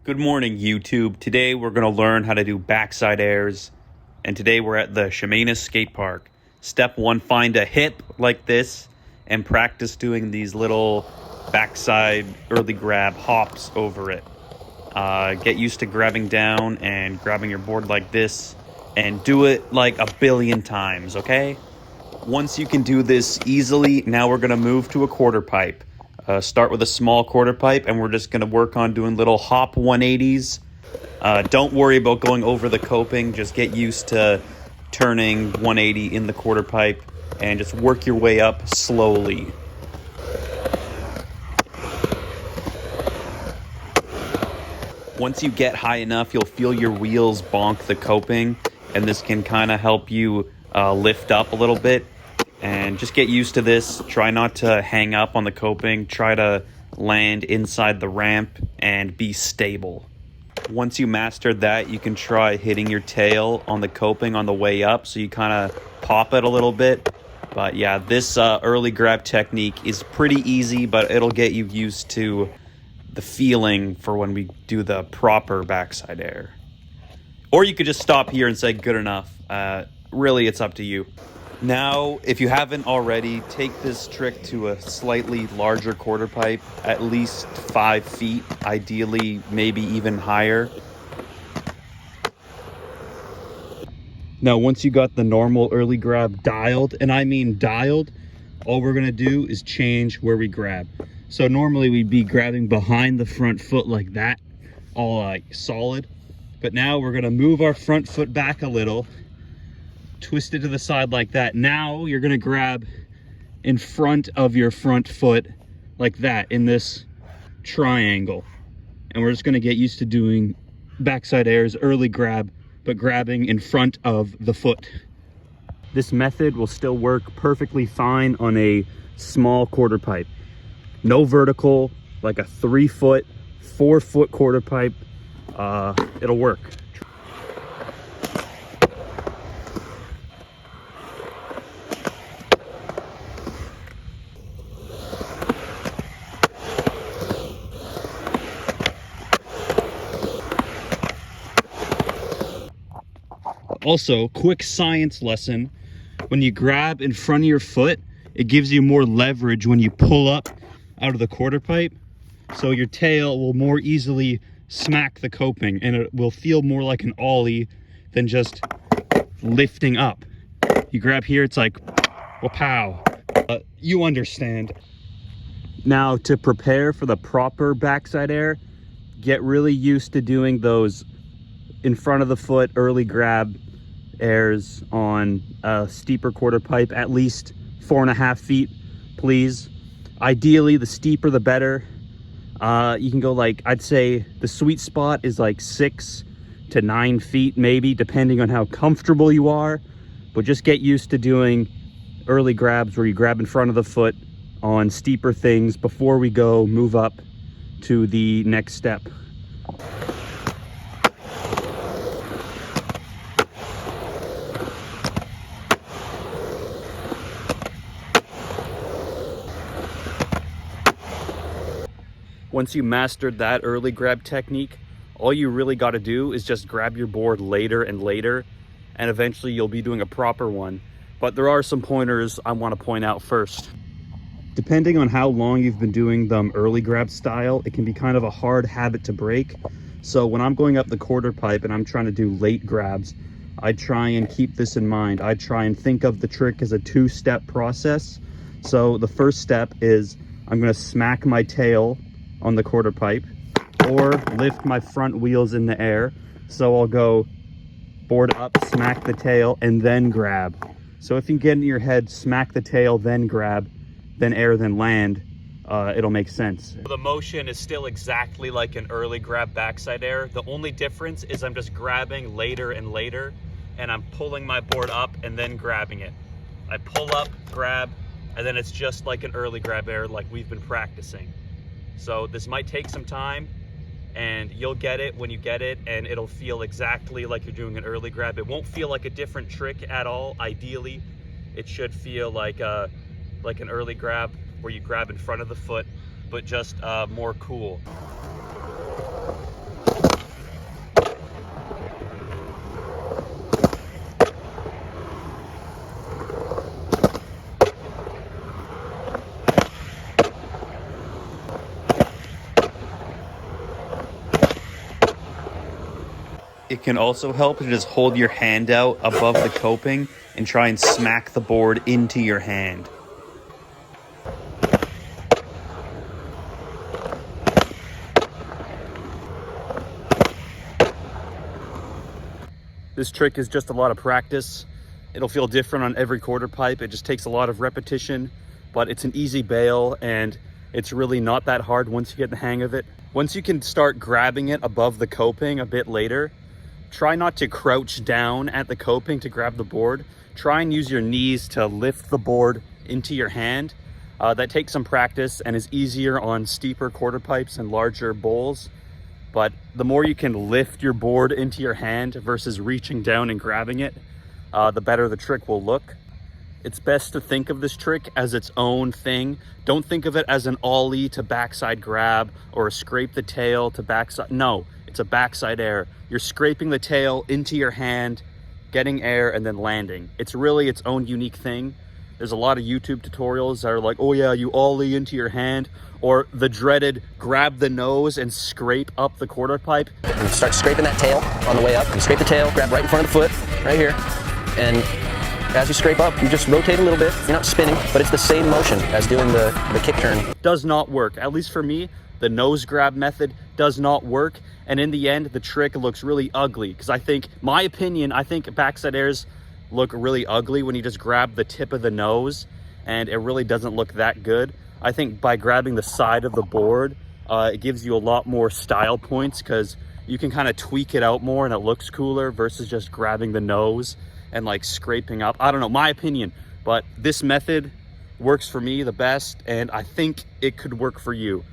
Good morning, YouTube. Today we're going to learn how to do backside airs. And today we're at the Chemainus Skate Park. Step one, find a hip like this and practice doing these little backside early grab hops over it. Get used to grabbing down and grabbing your board like this and do it like a billion times, okay? Once you can do this easily, now we're going to move to a quarter pipe. Start with a small quarter pipe, and we're just going to work on doing little hop 180s. Don't worry about going over the coping. Just get used to turning 180 in the quarter pipe and just work your way up slowly. Once you get high enough, you'll feel your wheels bonk the coping, and this can kind of help you lift up a little bit. And just get used to this. Try not to hang up on the coping. Try to land inside the ramp and be stable. Once you mastered that, you can try hitting your tail on the coping on the way up, so you kind of pop it a little bit. But yeah, this early grab technique is pretty easy, but it'll get you used to the feeling for when we do the proper backside air. Or you could just stop here and say good enough. Really, it's up to you. Now, if you haven't already, take this trick to a slightly larger quarter pipe, at least 5 feet, ideally maybe even higher. Now, once you got the normal early grab dialed, and I mean dialed, all we're gonna do is change where we grab. So normally we'd be grabbing behind the front foot like that, all like solid. But now we're gonna move our front foot back a little, twist it to the side like that. Now you're gonna grab in front of your front foot like that in this triangle. And we're just gonna get used to doing backside airs, early grab, but grabbing in front of the foot. This method will still work perfectly fine on a small quarter pipe. No vertical, like a 3-foot, 4-foot quarter pipe, it'll work. Also, quick science lesson, when you grab in front of your foot, it gives you more leverage when you pull up out of the quarter pipe. So your tail will more easily smack the coping, and it will feel more like an ollie than just lifting up. You grab here, it's like, pow. You understand. Now, to prepare for the proper backside air, get really used to doing those in front of the foot early grab airs on a steeper quarter pipe, at least 4.5 feet, please. Ideally, the steeper the better. You can go like, I'd say the sweet spot is like 6 to 9 feet maybe, depending on how comfortable you are. But just get used to doing early grabs where you grab in front of the foot on steeper things before we go move up to the next step. Once you mastered that early grab technique, all you really got to do is just grab your board later and later, and eventually you'll be doing a proper one. But there are some pointers I want to point out first. Depending on how long you've been doing them early grab style, it can be kind of a hard habit to break. So when I'm going up the quarter pipe and I'm trying to do late grabs, I try and keep this in mind. I try and think of the trick as a 2-step process. So the first step is I'm going to smack my tail on the quarter pipe or lift my front wheels in the air. So I'll go board up, smack the tail, and then grab. So if you get in your head, smack the tail, then grab, then air, then land, it'll make sense. The motion is still exactly like an early grab backside air. The only difference is I'm just grabbing later and later, and I'm pulling my board up and then grabbing it. I pull up, grab, and then it's just like an early grab air like we've been practicing. So this might take some time, and you'll get it when you get it, and it'll feel exactly like you're doing an early grab. It won't feel like a different trick at all. Ideally, it should feel like an early grab where you grab in front of the foot, but just more cool. It can also help to just hold your hand out above the coping and try and smack the board into your hand. This trick is just a lot of practice. It'll feel different on every quarter pipe. It just takes a lot of repetition, but it's an easy bail and it's really not that hard once you get the hang of it. Once you can start grabbing it above the coping a bit later, try not to crouch down at the coping to grab the board. Try and use your knees to lift the board into your hand. That takes some practice and is easier on steeper quarter pipes and larger bowls. But the more you can lift your board into your hand versus reaching down and grabbing it, the better the trick will look. It's best to think of this trick as its own thing. Don't think of it as an ollie to backside grab or a scrape the tail to backside. No, it's a backside air. You're scraping the tail into your hand, getting air, and then landing. It's really its own unique thing. There's a lot of YouTube tutorials that are like, oh yeah, you ollie into your hand, or the dreaded grab the nose and scrape up the quarter pipe. And start scraping that tail on the way up. You scrape the tail, grab right in front of the foot, right here, and as you scrape up, you just rotate a little bit. You're not spinning, but it's the same motion as doing the kick turn. Does not work. At least for me, the nose grab method does not work. And in the end, the trick looks really ugly. Because I think backside airs look really ugly when you just grab the tip of the nose, and it really doesn't look that good. I think by grabbing the side of the board, it gives you a lot more style points because you can kind of tweak it out more and it looks cooler versus just grabbing the nose and like scraping up. I don't know, my opinion, but this method works for me the best, and I think it could work for you.